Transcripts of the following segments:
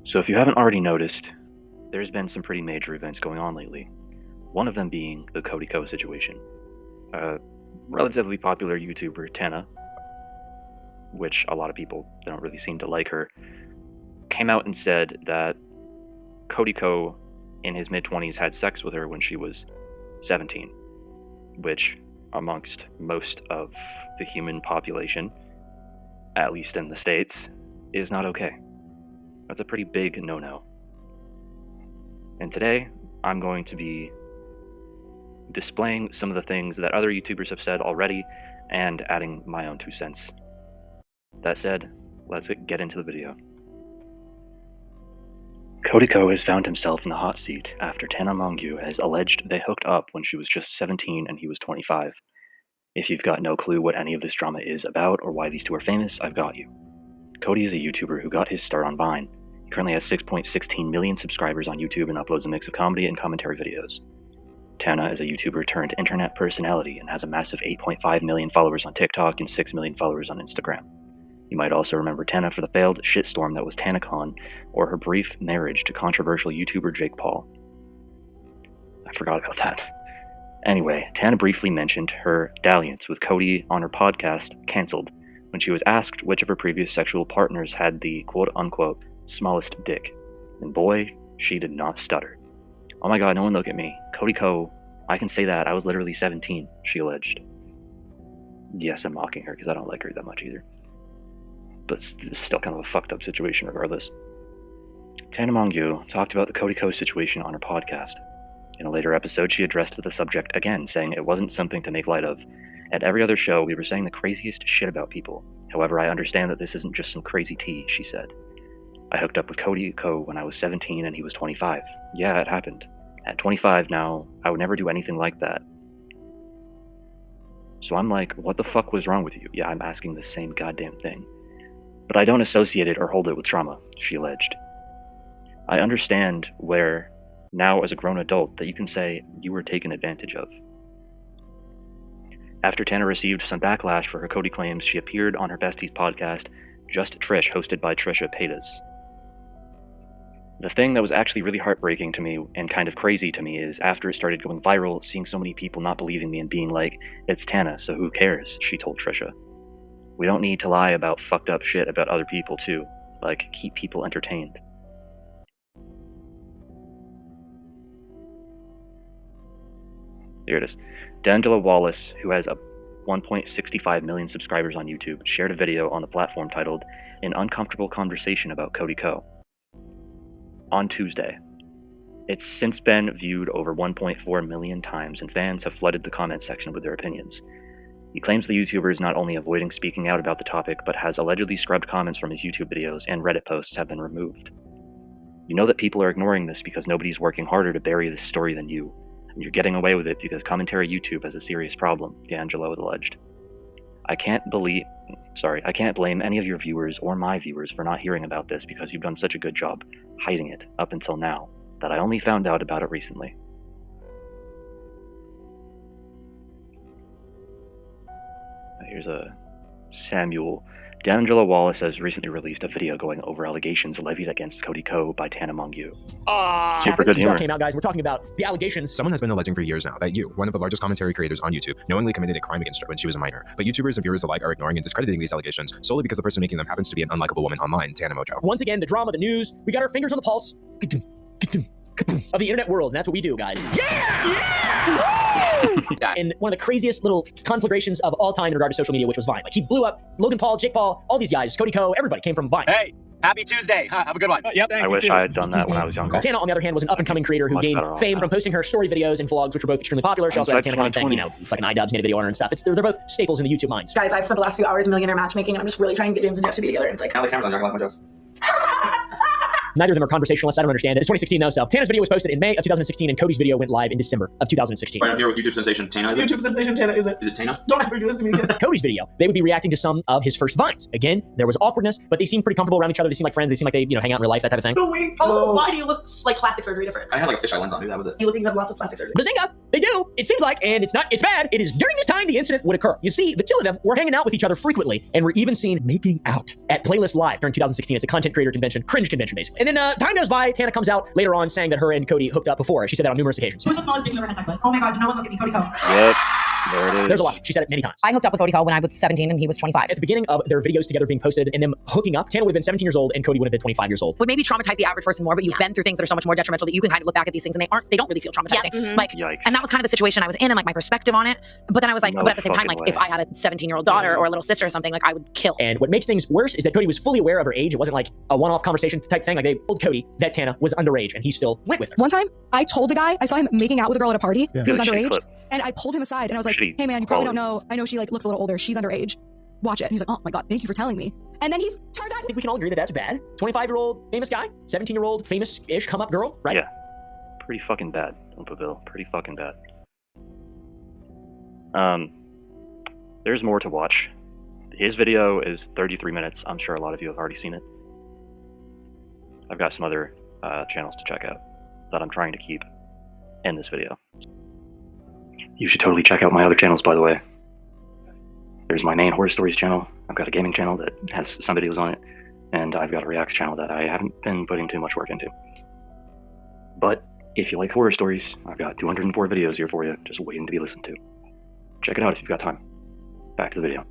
So if you haven't already noticed, there's been some pretty major events going on lately. One of them being the Cody Ko situation. A relatively popular YouTuber, Tana, which a lot of people don't really seem to like her, came out and said that Cody Ko, in his mid-20s, had sex with her when she was 17, which, amongst most of the human population, at least in the States, is not okay. That's a pretty big no-no. And today, I'm going to be displaying some of the things that other YouTubers have said already and adding my own 2 cents. That said, let's get into the video. Cody Ko has found himself in the hot seat after Tana Mongeau has alleged they hooked up when she was just 17 and he was 25. If you've got no clue what any of this drama is about or why these two are famous, I've got you. Cody is a YouTuber who got his start on Vine. He currently has 6.16 million subscribers on YouTube and uploads a mix of comedy and commentary videos. Tana is a YouTuber turned internet personality and has a massive 8.5 million followers on TikTok and 6 million followers on Instagram. You might also remember Tana for the failed shitstorm that was TanaCon, or her brief marriage to controversial YouTuber Jake Paul. I forgot about that. Anyway, Tana briefly mentioned her dalliance with Cody on her podcast, Cancelled, when she was asked which of her previous sexual partners had the quote-unquote smallest dick. And boy, she did not stutter. "Oh my god, no one look at me. Cody Ko, I can say that, I was literally 17, she alleged. Yes, I'm mocking her because I don't like her that much either. But it's still kind of a fucked up situation regardless. Tana Mongeau talked about the Cody Ko situation on her podcast. In a later episode, she addressed the subject again, saying it wasn't something to make light of. At every other show, we were saying the craziest shit about people. However, I understand that this isn't just some crazy tea, she said. I hooked up with Cody Ko when I was 17 and he was 25. Yeah, it happened. At 25 now, I would never do anything like that. So I'm like, what the fuck was wrong with you? Yeah, I'm asking the same goddamn thing. But I don't associate it or hold it with trauma, she alleged. I understand where, now as a grown adult, that you can say you were taken advantage of. After Tana received some backlash for her Cody claims, she appeared on her besties podcast, Just Trish, hosted by Trisha Paytas. The thing that was actually really heartbreaking to me and kind of crazy to me is after it started going viral, seeing so many people not believing me and being like, it's Tana, so who cares, she told Trisha. We don't need to lie about fucked up shit about other people too. Like, keep people entertained. Here it is. D'Angelo Wallace, who has a 1.65 million subscribers on YouTube, shared a video on the platform titled An Uncomfortable Conversation About Cody Ko on Tuesday. It's since been viewed over 1.4 million times, and fans have flooded the comment section with their opinions. He claims the YouTuber is not only avoiding speaking out about the topic, but has allegedly scrubbed comments from his YouTube videos, and Reddit posts have been removed. You know that people are ignoring this because nobody's working harder to bury this story than you, and you're getting away with it because commentary YouTube has a serious problem, D'Angelo alleged. I can't blame any of your viewers or my viewers for not hearing about this because you've done such a good job hiding it up until now that I only found out about it recently. Here's a Samuel. D'Angelo Wallace has recently released a video going over allegations levied against Cody Ko by Tana Mongeau. Super good humor. Came out, guys. We're talking about the allegations. Someone has been alleging for years now that you, one of the largest commentary creators on YouTube, knowingly committed a crime against her when she was a minor. But YouTubers and viewers alike are ignoring and discrediting these allegations solely because the person making them happens to be an unlikable woman online, Tana Mongeau. Once again, the drama, the news, we got our fingers on the pulse of the internet world, and that's what we do, guys. Yeah! In one of the craziest little conflagrations of all time in regard to social media, which was Vine. Like, he blew up. Logan Paul, Jake Paul, all these guys, Cody Ko, everybody came from Vine. Hey, happy Tuesday. Have a good one. Yep, thanks, I wish I had done that when I was younger. Tana, on the other hand, was an up-and-coming creator who gained fame from posting her story videos and vlogs, which were both extremely popular. She also had a TanaCon thing, you know, fucking iDubbbz made a video on her and stuff. They're both staples in the YouTube minds. Guys, I've spent the last few hours millionaire matchmaking, and I'm just really trying to get James and Jeff to be together, and it's like... Now the camera's on, you're not gonna laugh at my jokes. Neither of them are conversationalists. I don't understand it. It's 2016 though, so Tana's video was posted in May of 2016, and Cody's video went live in December of 2016. Right, I'm here with YouTube sensation Tana. Is it? YouTube sensation Tana, is it? Is it Tana? Don't ever do this to me again. Cody's video, they would be reacting to some of his first Vines. Again, there was awkwardness, but they seemed pretty comfortable around each other. They seemed like friends. They seemed like they, hang out in real life, that type of thing. No, wait. Also, why do you look like plastic surgery different? I had like a fisheye lens on, dude. That was it. You look like you have lots of plastic surgery. Bazinga! They do. It seems like, and it's bad. It is during this time the incident would occur. You see, the two of them were hanging out with each other frequently, and were even seen making out at Playlist Live during 2016. It's a content creator convention, cringe convention, basically. And then time goes by. Tana comes out later on saying that her and Cody hooked up before. She said that on numerous occasions. Who's the smallest dick you ever had sex with? Oh my god, no one look at me, Cody Ko. Yep. There it is. There's a lot. She said it many times. I hooked up with Cody Ko when I was 17 and he was 25. At the beginning of their videos together being posted and them hooking up, Tana would have been 17 years old and Cody would have been 25 years old. Would maybe traumatize the average person more, but you've been through things that are so much more detrimental that you can kind of look back at these things and they don't really feel traumatizing. Like, Yikes. and that was kind of the situation I was in and like my perspective on it. But then I was like, No but at the same time, fucking like if way. I had a 17-year-old daughter or a little sister or something, like I would kill. And what makes things worse is that Cody was fully aware of her age. It wasn't like a one-off conversation type thing. Like they told Cody that Tana was underage and he still went with her. One time, I told a guy, I saw him making out with a girl at a party who was Really shitty underage, clip. and I pulled him aside and I was like, Shitty hey man, you probably don't quality. know, I know she like looks a little older, she's underage. Watch it. And he's like, oh my god, thank you for telling me. And then he turned I out think we can all agree that that's bad. 25-year-old famous guy, 17-year-old famous-ish come-up girl, right? Yeah. Pretty fucking bad, Umpaville. Pretty fucking bad. There's more to watch. His video is 33 minutes. I'm sure a lot of you have already seen it. I've got some other channels to check out that I'm trying to keep in this video. You should totally check out my other channels, by the way. There's my main Horror Stories channel. I've got a gaming channel that has some videos on it, and I've got a reacts channel that I haven't been putting too much work into. But if you like horror stories, I've got 204 videos here for you, just waiting to be listened to. Check it out if you've got time. Back to the video.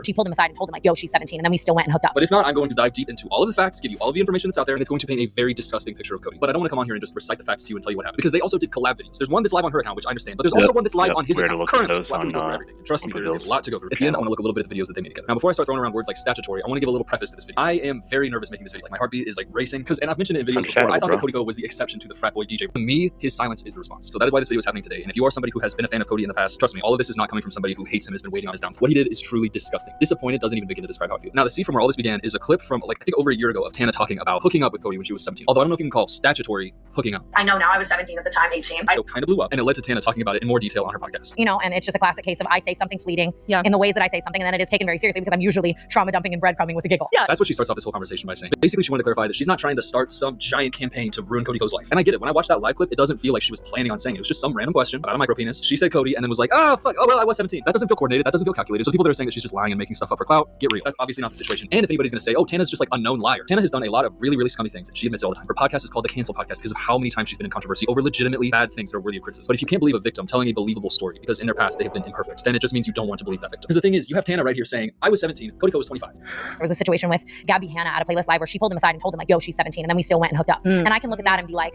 She pulled him aside and told him like, yo, she's 17, and then we still went and hooked up. But if not, I'm going to dive deep into all of the facts, give you all of the information that's out there, and it's going to paint a very disgusting picture of Cody. But I don't want to come on here and just recite the facts to you and tell you what happened, because they also did collab videos. There's one that's live on her account, which I understand, but there's also one that's live on his Where to account look for currently. those So I have to on, go through everything. And trust me, there is Bill's a lot to go through. At the end, I want to look a little bit at the videos that they made together. Now, before I start throwing around words like statutory, I want to give a little preface to this video. I am very nervous making this video. Like my heartbeat is like racing, and I've mentioned it in videos before. I thought that Cody Ko was the exception to the frat boy DJ. For me, his silence is the response. So that is why this video is happening today. And if you are somebody who has been a fan of Cody in the past, trust me, all of this is not coming from somebody who hates him, has been waiting on his downfall. What he did is truly disgusting. Disappointed doesn't even begin to describe how I feel. Now, the seed from where all this began is a clip from like I think over a year ago of Tana talking about hooking up with Cody when she was 17. Although I don't know if you can call statutory hooking up. I know now I was 17 at the time, 18. So kind of blew up, and it led to Tana talking about it in more detail on her podcast. You know, and it's just a classic case of I say something fleeting in the ways that I say something, and then it is taken very seriously because I'm usually trauma dumping and breadcrumbing with a giggle. Yeah. That's what she starts off this whole conversation by saying. Basically, she wanted to clarify that she's not trying to start some giant campaign to ruin Cody Ko's life. And I get it. When I watched that live clip, it doesn't feel like she was planning on saying it. It was just some random question about a micro penis. She said Cody and then was like, oh, fuck. Oh, well, I was 17. That doesn't feel coordinated. That doesn't feel calculated. So people that are saying that she's just lying and making stuff up for clout, get real. That's obviously not the situation. And if anybody's going to say, oh, Tana's just like a known liar. Tana has done a lot of really, really scummy things, and she admits it all the time. Her podcast is called The Cancel Podcast because of how many times she's been in controversy over legitimately bad things that are worthy of criticism. But if you can't believe a victim telling a believable story because in their past they have been imperfect, then it just means you don't want to believe that victim. Because the thing is, you have Tana right here saying, I was 17, Cody Ko was 25. There was a situation with Gabby Hanna at a playlist live where she pulled him aside and told him like, yo, she's 17, and then we still went and hooked up. And I can look at that and be like,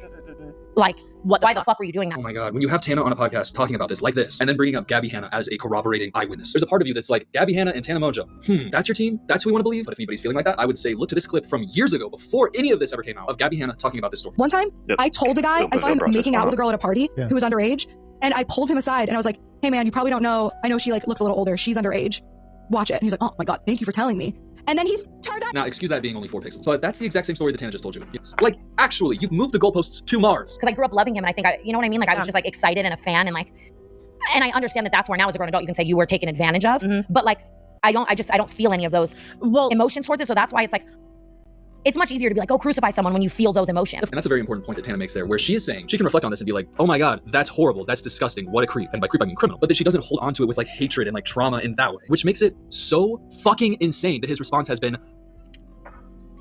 why the fuck were you doing that? Oh my God, when you have Tana on a podcast talking about this like this, and then bringing up Gabby Hanna as a corroborating eyewitness, there's a part of you that's like, Gabby Hanna and Tana Mojo, that's your team? That's who we want to believe? But if anybody's feeling like that, I would say look to this clip from years ago before any of this ever came out of Gabby Hanna talking about this story. one time, I told a guy, I saw him making out with a girl at a party who was underage, and I pulled him aside and I was like, hey man, you probably don't know, I know she like looks a little older, she's underage. Watch it. And he's like, oh my god, thank you for telling me. And then he turned out. Now, excuse that being only 4 pixels. So that's the exact same story that Tana just told you. Yes. Like, actually, you've moved the goalposts to Mars. Because I grew up loving him, and I think you know what I mean? Like I was just like excited and a fan, and like, and I understand that that's where now as a grown adult you can say you were taken advantage of, but like I don't feel any of those emotions towards it. So that's why it's like, it's much easier to be like, oh, crucify someone when you feel those emotions. And that's a very important point that Tana makes there, where she is saying, she can reflect on this and be like, oh my God, that's horrible, that's disgusting, what a creep. And by creep, I mean criminal. But that she doesn't hold on to it with like hatred and like trauma in that way, which makes it so fucking insane that his response has been,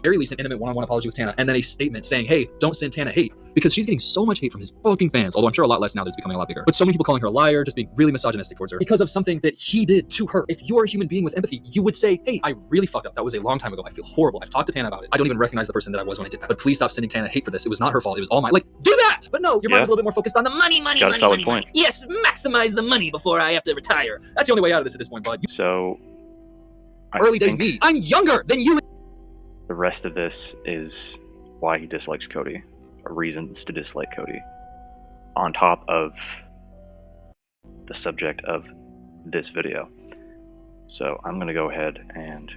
very least an intimate one-on-one apology with Tana, and then a statement saying, hey, don't send Tana hate, because she's getting so much hate from his fucking fans, although I'm sure a lot less now that it's becoming a lot bigger. But so many people calling her a liar, just being really misogynistic towards her because of something that he did to her. If you are a human being with empathy, you would say, hey, I really fucked up. That was a long time ago. I feel horrible. I've talked to Tana about it. I don't even recognize the person that I was when I did that. But please stop sending Tana hate for this. It was not her fault. It was all mine. Like, do that! But no, your mind's a little bit more focused on the money. Got a solid point. Yes, maximize the money before I have to retire. That's the only way out of this at this point, bud. So, Early days me. I'm younger than you. The rest of this is why he dislikes Cody, or reasons to dislike Cody, on top of the subject of this video. So I'm going to go ahead and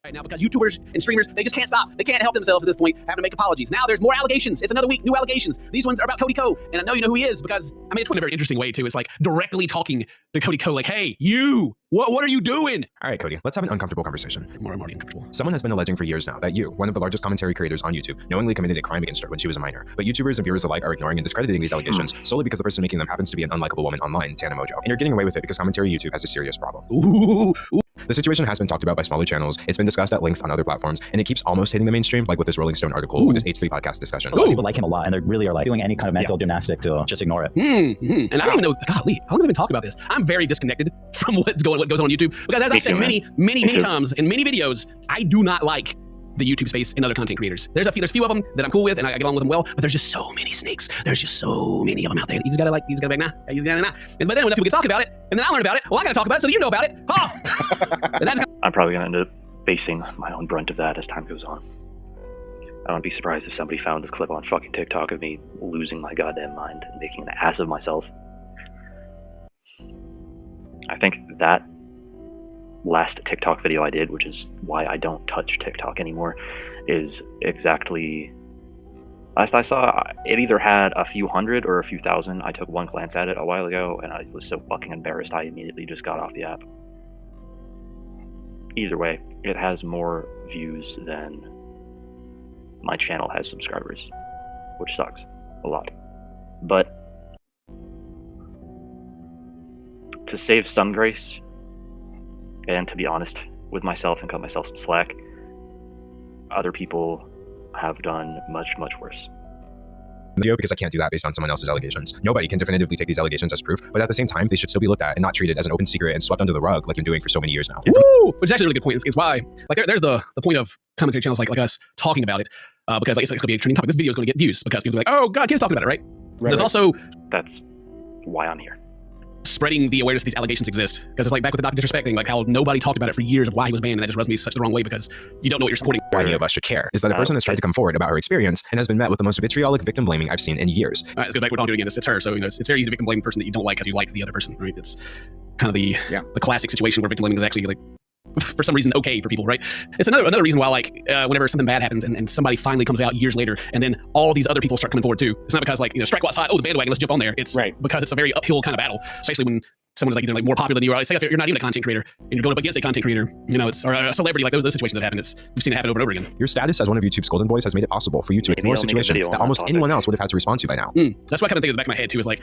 Right now, because YouTubers and streamers, they just can't stop. They can't help themselves at this point, having to make apologies. Now there's more allegations. It's another week, new allegations. These ones are about Cody Ko, and I know you know who he is because, I mean, it's in a very interesting way, too. It's like directly talking to Cody Ko, like, hey, you, what are you doing? All right, Cody, let's have an uncomfortable conversation. I'm already uncomfortable. Someone has been alleging for years now that you, one of the largest commentary creators on YouTube, knowingly committed a crime against her when she was a minor. But YouTubers and viewers alike are ignoring and discrediting these allegations solely because the person making them happens to be an unlikable woman online, Tana Mojo. And you're getting away with it because commentary YouTube has a serious problem. Ooh. The situation has been talked about by smaller channels, it's been discussed at length on other platforms, and it keeps almost hitting the mainstream, like with this Rolling Stone article, with this H3 podcast discussion. A lot of people like him a lot, and they really are like doing any kind of mental gymnastic to just ignore it. And I don't even know, golly, I don't even talk about this. I'm very disconnected from what goes on YouTube, because as I've said many times in many videos, I do not like the YouTube space and other content creators. There's few of them that I'm cool with and I get along with them well, but there's just so many snakes. There's just so many of them out there. You just gotta be like, nah. But then when people get talk about it, and then I learn about it, well, I gotta talk about it so that you know about it. I'm probably gonna end up facing my own brunt of that as time goes on. I wouldn't be surprised if somebody found the clip on fucking TikTok of me losing my goddamn mind and making an ass of myself. I think that last TikTok video I did, which is why I don't touch TikTok anymore, is exactly... Last I saw, it either had a few hundred or a few thousand. I took one glance at it a while ago, and I was so fucking embarrassed I immediately just got off the app. Either way, it has more views than my channel has subscribers, which sucks a lot. But to save some grace, and to be honest with myself and cut myself some slack, other people have done much, much worse. Video because I can't do that based on someone else's allegations. Nobody can definitively take these allegations as proof, but at the same time, they should still be looked at and not treated as an open secret and swept under the rug like you're doing for so many years now. Woo! Which is actually a really good point. It's why, like, there's the point of commentary channels like us talking about it, because like, it's going to be a trending topic. This video is going to get views because people are like, oh God, kids talking about it, right? There's also... That's why I'm here. Spreading the awareness that these allegations exist, because it's like back with the Dr. Disrespect thing, like how nobody talked about it for years of why he was banned, and that just rubs me such the wrong way because you don't know what you're supporting. Why any of us should care is that the person has tried to come forward about her experience and has been met with the most vitriolic victim blaming I've seen in years. All right, let's go back. We're not doing it again. It's her, so it's very easy to victim blame the person that you don't like because you like the other person, right? It's kind of the classic situation where victim blaming is actually like, for some reason, okay for people, right? It's another reason why, like, whenever something bad happens and somebody finally comes out years later, and then all these other people start coming forward too. It's not because, like, strike while hot, oh, the bandwagon, let's jump on there. It's because it's a very uphill kind of battle, especially when someone's like either like more popular than you are. Say if you're not even a content creator and you're going up against a content creator, it's or a celebrity, like those situations that happen. We've seen it happen over and over again. Your status as one of YouTube's golden boys has made it possible for you to ignore a situation that almost anyone else would have had to respond to by now. That's what I kind of think in the back of my head too. Is like,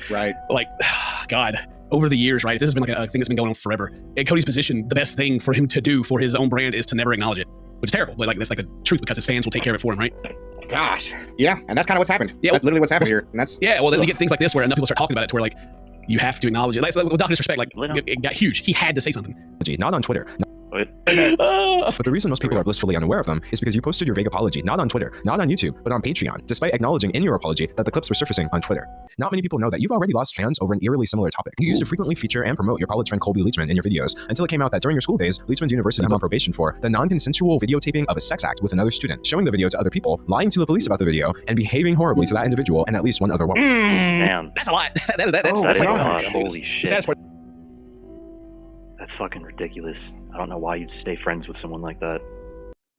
God, over the years, right? This has been like a thing that's been going on forever. In Cody's position, the best thing for him to do for his own brand is to never acknowledge it, which is terrible. But like that's like the truth because his fans will take care of it for him, right? Gosh, yeah, and that's kind of what's happened. Yeah, that's literally what's happened here. And that's well, then you get things like this where enough people start talking about it to where like you have to acknowledge it. Like with Dr. Disrespect, like it got huge. He had to say something. Not on Twitter. But the reason most people are blissfully unaware of them is because you posted your vague apology not on Twitter, not on YouTube, but on Patreon, despite acknowledging in your apology that the clips were surfacing on Twitter. Not many people know that you've already lost fans over an eerily similar topic. You used to frequently feature and promote your college friend Colby Leachman in your videos until it came out that during your school days, Leachman's university put him on probation for the non-consensual videotaping of a sex act with another student, showing the video to other people, lying to the police about the video, and behaving horribly to that individual and at least one other woman. Damn. That's a lot. That's a like, lot. Holy shit. That's fucking ridiculous. I don't know why you'd stay friends with someone like that.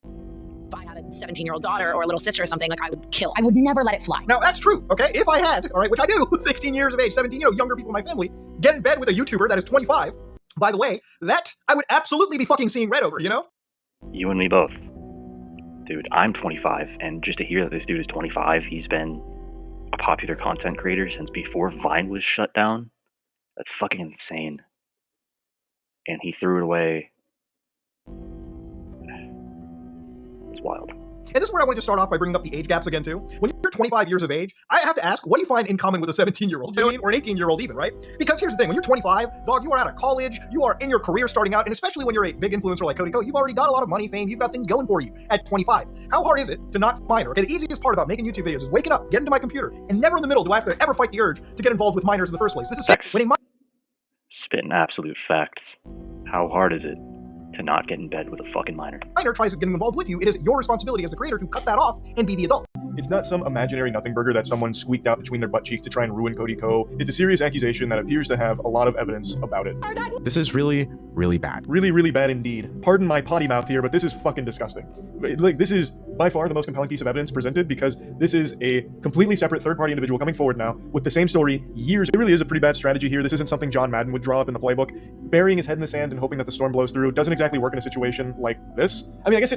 If I had a 17-year-old daughter or a little sister or something, like I would kill. I would never let it fly. Now, that's true, okay? If I had, all right, which I do, 16 years of age, 17, younger people in my family, get in bed with a YouTuber that is 25, by the way, that I would absolutely be fucking seeing red over, You and me both. Dude, I'm 25, and just to hear that this dude is 25, he's been a popular content creator since before Vine was shut down, that's fucking insane. And he threw it away. It's wild. And this is where I wanted to start off by bringing up the age gaps again, too. When you're 25 years of age, I have to ask, what do you find in common with a 17-year-old? You know what I mean? Or an 18-year-old even, right? Because here's the thing, when you're 25, dog, you are out of college, you are in your career starting out, and especially when you're a big influencer like Cody Ko, you've already got a lot of money, fame, you've got things going for you at 25. How hard is it to not minor? Okay, the easiest part about making YouTube videos is waking up, getting to my computer, and never in the middle do I have to ever fight the urge to get involved with minors in the first place. This is winning spitting absolute facts. How hard is it to not get in bed with a fucking minor? Minor tries getting involved with you, it is your responsibility as a creator to cut that off and be the adult. It's not some imaginary nothing burger that someone squeaked out between their butt cheeks to try and ruin Cody Ko. It's a serious accusation that appears to have a lot of evidence about it. This is really, really bad. Really, really bad indeed. Pardon my potty mouth here, but this is fucking disgusting. Like, this is by far the most compelling piece of evidence presented because this is a completely separate third-party individual coming forward now with the same story years. It really is a pretty bad strategy here. This isn't something John Madden would draw up in the playbook. Burying his head in the sand and hoping that the storm blows through doesn't exactly work in a situation like this. I mean, I guess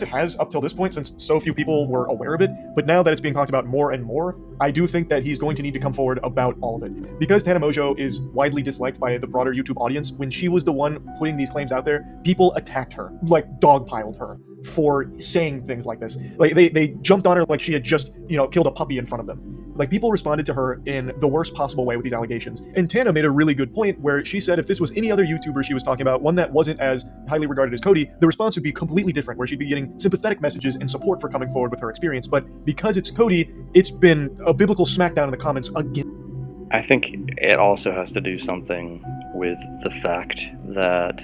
it has up till this point since so few people were aware of it, but now that it's being talked about more and more, I do think that he's going to need to come forward about all of it. Because Tana Mongeau is widely disliked by the broader YouTube audience, when she was the one putting these claims out there, people attacked her, like dogpiled her for saying things like this. Like they jumped on her like she had just, killed a puppy in front of them. Like, people responded to her in the worst possible way with these allegations. And Tana made a really good point where she said if this was any other YouTuber she was talking about, one that wasn't as highly regarded as Cody, the response would be completely different, where she'd be getting sympathetic messages and support for coming forward with her experience. But because it's Cody, it's been a biblical smackdown in the comments again. I think it also has to do something with the fact that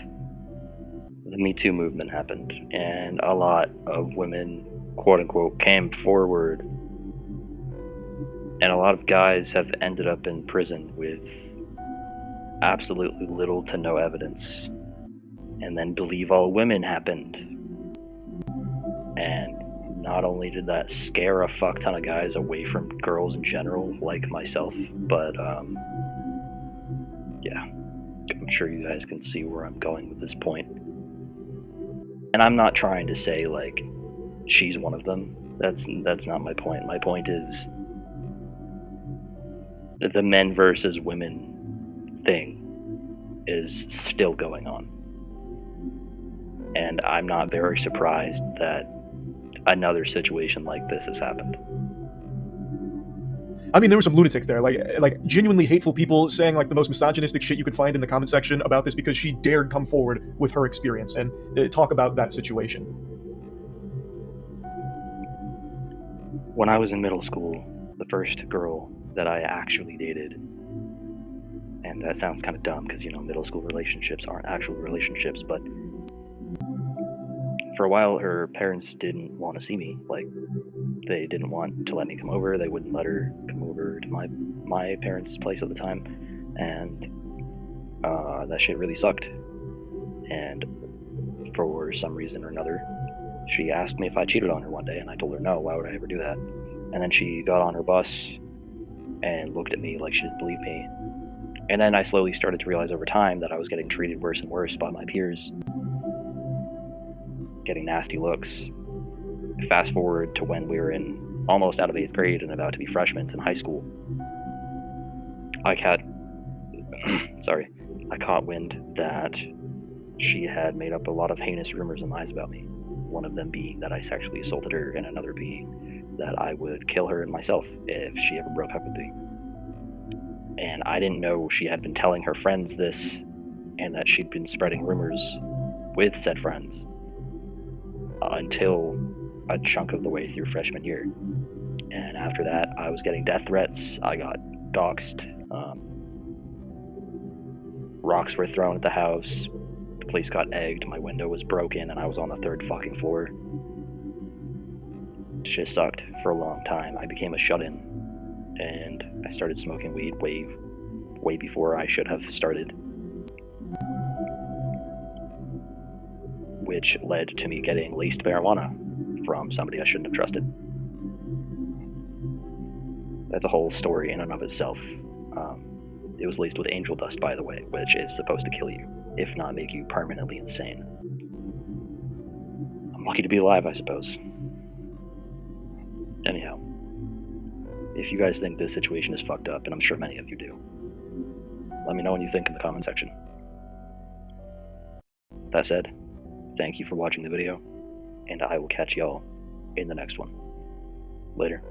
the Me Too movement happened, and a lot of women, quote-unquote, came forward. And a lot of guys have ended up in prison with absolutely little to no evidence, and then believe all women happened. And not only did that scare a fuck ton of guys away from girls in general, like myself, but yeah, I'm sure you guys can see where I'm going with this point. And I'm not trying to say, like, she's one of them. That's not my point. My point is the men versus women thing is still going on. And I'm not very surprised that another situation like this has happened. I mean, there were some lunatics there, like genuinely hateful people saying like the most misogynistic shit you could find in the comment section about this because she dared come forward with her experience and talk about that situation. When I was in middle school, the first girl that I actually dated, and that sounds kind of dumb because, middle school relationships aren't actual relationships, but for a while her parents didn't want to see me. Like, they didn't want to let me come over. They wouldn't let her come over to my parents' place at the time, and that shit really sucked. And for some reason or another, she asked me if I cheated on her one day, and I told her no, why would I ever do that? And then she got on her bus and looked at me like she didn't believe me. And then I slowly started to realize over time that I was getting treated worse and worse by my peers, getting nasty looks. Fast forward to when we were almost out of 8th grade and about to be freshmen in high school. I caught wind that she had made up a lot of heinous rumors and lies about me. One of them being that I sexually assaulted her, and another being that I would kill her and myself if she ever broke up with me. And I didn't know she had been telling her friends this, and that she'd been spreading rumors with said friends until a chunk of the way through freshman year. And after that, I was getting death threats, I got doxxed, rocks were thrown at the house, the place got egged, my window was broken, and I was on the 3rd fucking floor. It just sucked for a long time. I became a shut-in, and I started smoking weed way before I should have started, which led to me getting laced marijuana from somebody I shouldn't have trusted. That's a whole story in and of itself. It was laced with angel dust, by the way, which is supposed to kill you, if not make you permanently insane. I'm lucky to be alive, I suppose. Anyhow, if you guys think this situation is fucked up, and I'm sure many of you do, let me know what you think in the comment section. That said, thank you for watching the video, and I will catch y'all in the next one. Later.